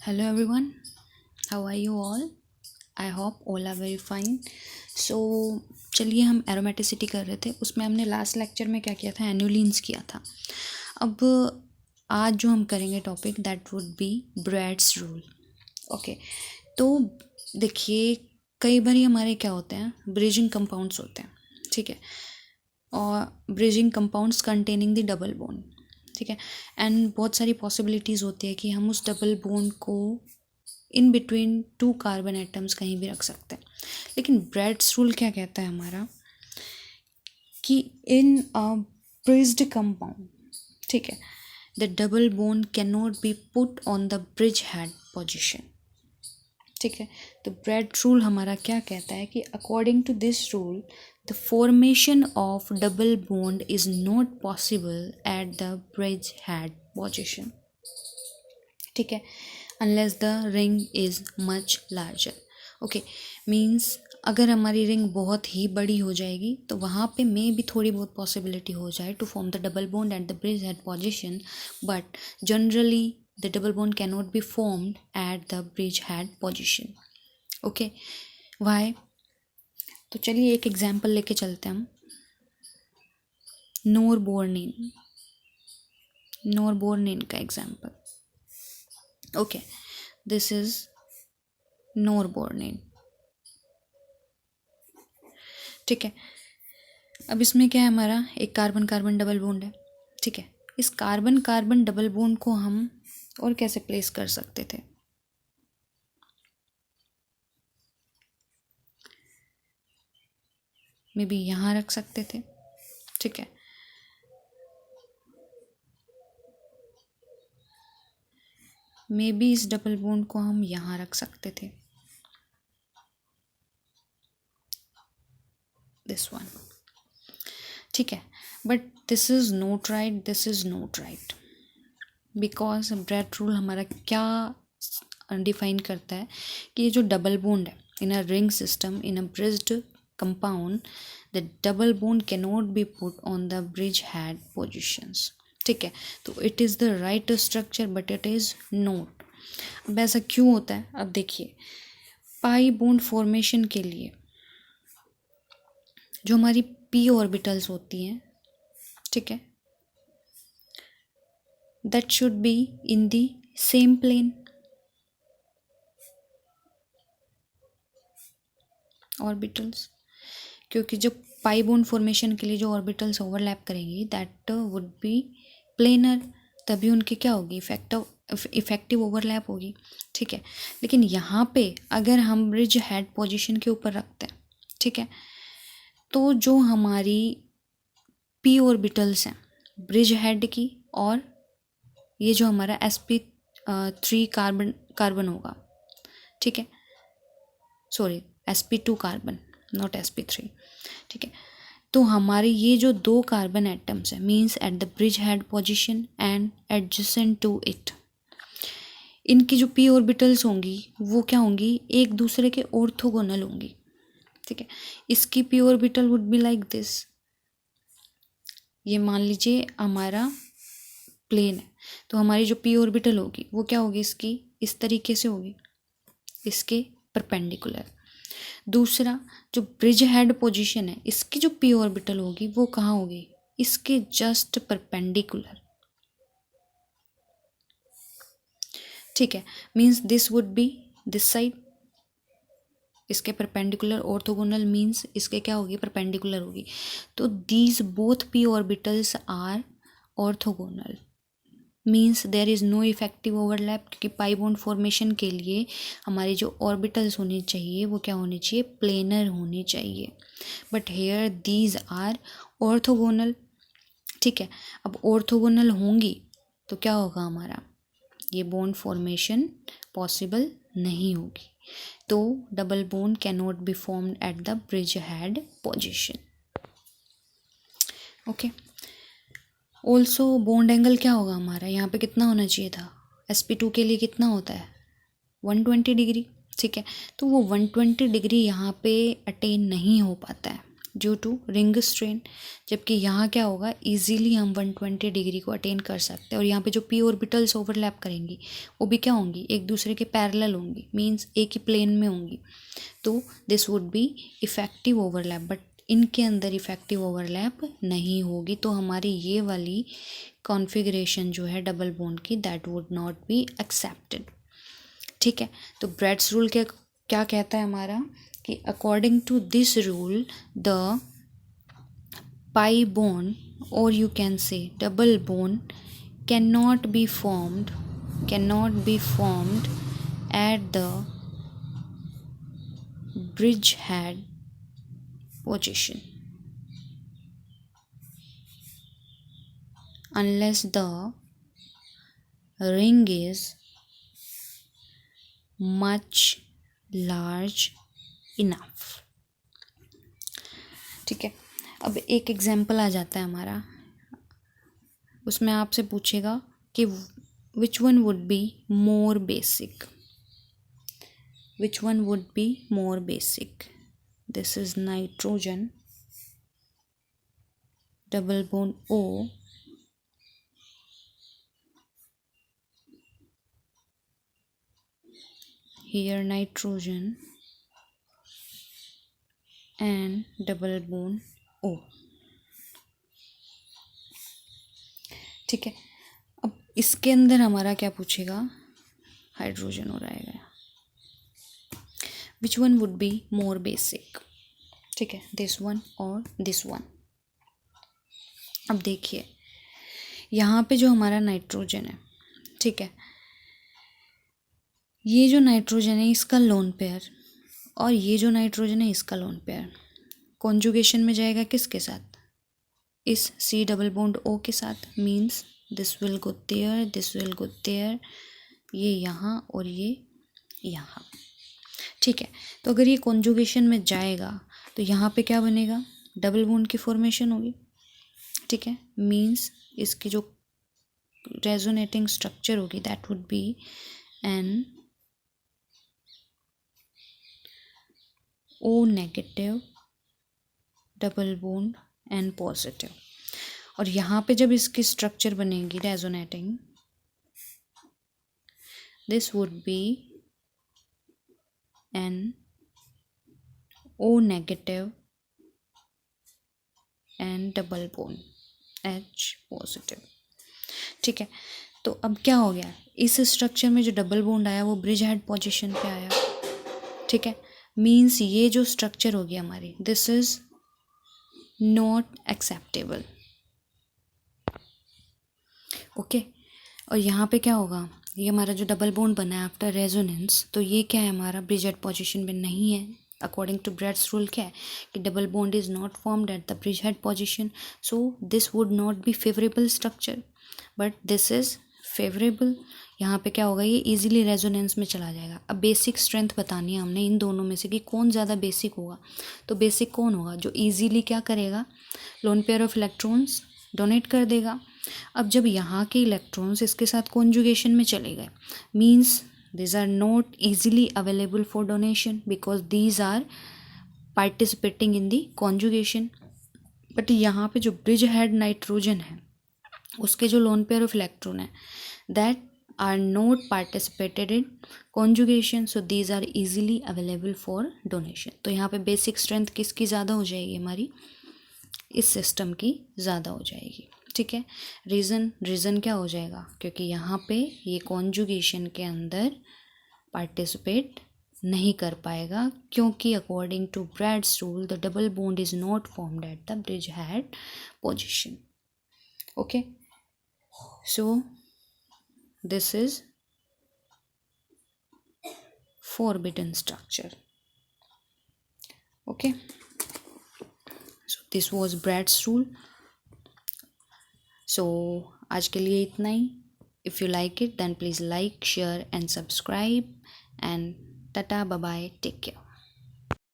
Hello everyone, how are you all? I hope all are very fine. So चलिए हम aromaticity कर रहे थे, उसमें हमने लास्ट लेक्चर में क्या किया था, एनुलिन्स किया था. अब आज जो हम करेंगे topic that would B braids rule. Okay, तो देखिए कई बार हमारे क्या होते हैं, ब्रिजिंग कंपाउंड्स होते हैं, ठीक है, और bridging compounds containing the double bond, ठीक है. एंड बहुत सारी पॉसिबिलिटीज़ होती है कि हम उस डबल बॉन्ड को in between two carbon atoms कहीं भी रख सकते हैं. लेकिन ब्रैड्स रूल क्या कहता है हमारा कि इन अ ब्रिज्ड कंपाउंड, ठीक है, the double bond can not be put on the bridge head position. ठीक है, तो ब्रैड रूल हमारा क्या कहता है कि according to this rule the formation of double bond is not possible at the bridge head position. ठीक है, unless the ring is much larger. Okay, means अगर हमारी रिंग बहुत ही बड़ी हो जाएगी तो वहाँ पे मे भी थोड़ी बहुत पॉसिबिलिटी हो जाए to form the double bond at the bridge head position, but generally the double bond cannot be formed at the bridge head position. Okay, why? तो चलिए एक एग्जाम्पल लेके चलते हैं हम. नोरबोर्निन का example. Okay, this is norbornene. ठीक है, अब इसमें क्या है, हमारा एक कार्बन कार्बन डबल बॉन्ड है. ठीक है, इस कार्बन कार्बन डबल बॉन्ड को हम और कैसे प्लेस कर सकते थे, मे बी यहाँ रख सकते थे. ठीक है, मे बी इस डबल बॉन्ड को हम यहाँ रख सकते थे, दिस वन. ठीक है, but this is not right, this is not right, because Bredt's rule हमारा क्या डिफाइन करता है कि ये जो डबल बॉन्ड है in a ring system in a bridged compound, the double bond can not be put on the bridge head positions. ठीक है, तो it is the right structure but it is not. अब ऐसा क्यों होता है, अब देखिए पाई बॉन्ड फॉर्मेशन के लिए जो हमारी पी ऑर्बिटल्स होती हैं, ठीक है, that should be in the same plane. Orbitals, क्योंकि जो पाई बॉन्ड फॉर्मेशन के लिए जो ऑर्बिटल्स ओवरलैप करेंगी दैट वुड बी प्लेनर, तभी उनकी क्या होगी, इफेक्टिव ओवरलैप होगी. ठीक है, लेकिन यहाँ पे अगर हम ब्रिज हेड पोजीशन के ऊपर रखते हैं, ठीक है, तो जो हमारी पी ऑर्बिटल्स हैं ब्रिज हेड की, और ये जो हमारा sp3 कार्बन होगा, ठीक है, sorry sp2 carbon not sp3. ठीक है, तो हमारे ये जो दो कार्बन एटम्स हैं means at the bridge head position and adjacent to it, इनकी जो पी ऑर्बिटल्स होंगी वो क्या होंगी, एक दूसरे के ऑर्थोगोनल होंगी. ठीक है, इसकी P orbital would be like this. ये मान लीजिए हमारा प्लेन है, तो हमारी जो पी ऑर्बिटल होगी वो क्या होगी, इसकी इस तरीके से होगी, इसके परपेंडिकुलर. दूसरा जो ब्रिज हेड पोजीशन है इसकी जो पी ऑर्बिटल होगी वो कहाँ होगी, इसके जस्ट परपेंडिकुलर. ठीक है, means this would be this side, इसके परपेंडिकुलर. ऑर्थोगोनल मीन्स इसके क्या होगी, परपेंडिकुलर होगी. तो these both P orbitals are orthogonal, means there is no effective overlap, क्योंकि पाई बॉन्ड फॉर्मेशन के लिए हमारी जो ऑर्बिटल्स होनी चाहिए वो क्या होनी चाहिए, प्लेनर होनी चाहिए. But here these are orthogonal. ठीक है, अब ऑर्थोगोनल होंगी तो क्या होगा, हमारा ये बॉन्ड फॉर्मेशन पॉसिबल नहीं होगी. तो double bond can not be formed at the bridge head position. Okay, also bond angle क्या होगा हमारा, यहाँ पे कितना होना चाहिए था, sp2 के लिए कितना होता है, 120 डिग्री. ठीक है, तो वो 120 डिग्री यहाँ पे अटेन नहीं हो पाता है. Due to ring strain. जबकि यहाँ क्या होगा, इजीली हम 120 डिग्री को अटेन कर सकते हैं। और यहाँ पे जो पी ऑर्बिटल्स ओवरलैप करेंगी वो भी क्या होंगी, एक दूसरे के पैरेलल होंगी, मींस एक ही प्लेन में होंगी। तो this would be effective overlap, but इनके अंदर इफेक्टिव ओवरलैप नहीं होगी। तो हमारी ये वाली कॉन्फ़िगरेशन जो है डबल बॉन्ड की, that would not be accepted. ठीक है, तो ब्रेड्स रूल क्या कहता है हमारा कि according to this rule the pi bond और you can say double bond can not be formed at the bridge head position unless the ring is much large enough। ठीक है, अब एक एग्जाम्पल आ जाता है हमारा, उसमें आपसे पूछेगा कि which one would be more basic, this is nitrogen, double bond O, here nitrogen and double bond O। ठीक है, अब इसके अंदर हमारा क्या पूछेगा, हाइड्रोजन हो रहेगा, which one would be more basic. ठीक है, दिस वन और दिस वन। अब देखिए यहाँ पे जो हमारा नाइट्रोजन है, ठीक है, ये जो नाइट्रोजन है इसका लोन पेयर और ये जो नाइट्रोजन है इसका लोन पेयर कॉन्जुगेशन में जाएगा किसके साथ, इस C डबल बॉन्ड O के साथ। Means this will go there, this will go there, ये यहाँ और ये यहाँ। ठीक है, तो अगर ये कॉन्जुगेशन में जाएगा तो यहाँ पे क्या बनेगा, डबल बॉन्ड की फॉर्मेशन होगी। ठीक है, मीन्स इसकी जो रेजोनेटिंग स्ट्रक्चर होगी that would be an O negative double bond N positive. और यहाँ पे जब इसकी स्ट्रक्चर बनेगी resonating, this would be an O negative N double bond H positive. ठीक है, तो अब क्या हो गया, इस स्ट्रक्चर में जो डबल बॉन्ड आया वो ब्रिज हेड पोजीशन पे आया। ठीक है, मीन्स ये जो स्ट्रक्चर होगी हमारी, this is not acceptable. Okay, और यहाँ पे क्या होगा, ये हमारा जो डबल बॉन्ड बना है आफ्टर रेजोनेंस, तो ये क्या है, हमारा ब्रिज हेड पोजीशन में नहीं है। अकॉर्डिंग टू ब्रेड्स रूल क्या है कि double bond is not formed at the bridge head position, so this would not be favourable structure, but this is favourable. यहाँ पे क्या होगा, ये इजीली रेजोनेंस में चला जाएगा। अब बेसिक स्ट्रेंथ बतानी है हमने इन दोनों में से कि कौन ज़्यादा बेसिक होगा। तो बेसिक कौन होगा, जो इजीली क्या करेगा, loan pair of electrons donate कर देगा। अब जब यहाँ के इलेक्ट्रॉन्स इसके साथ कॉन्जुगेशन में चले गए, means these are not easily available for donation because these are participating in the conjugation। But यहाँ पे जो ब्रिज हेड नाइट्रोजन है उसके जो लोन पेयर ऑफ इलेक्ट्रॉन है that are not participated in conjugation, so these are easily available for donation. तो यहाँ पे बेसिक स्ट्रेंथ किसकी ज़्यादा हो जाएगी, हमारी इस सिस्टम की ज़्यादा हो जाएगी। ठीक है, रीज़न क्या हो जाएगा, क्योंकि यहाँ पे ये कॉन्जुगेशन के अंदर पार्टिसिपेट नहीं कर पाएगा, क्योंकि according to Bredt's rule the double bond is not formed at the bridge head position. Okay, so this is forbidden structure। okay, so this was Brad's rule। so आज के लिए इतना ही। if you like it then please like, share and subscribe and tata bye bye, take care।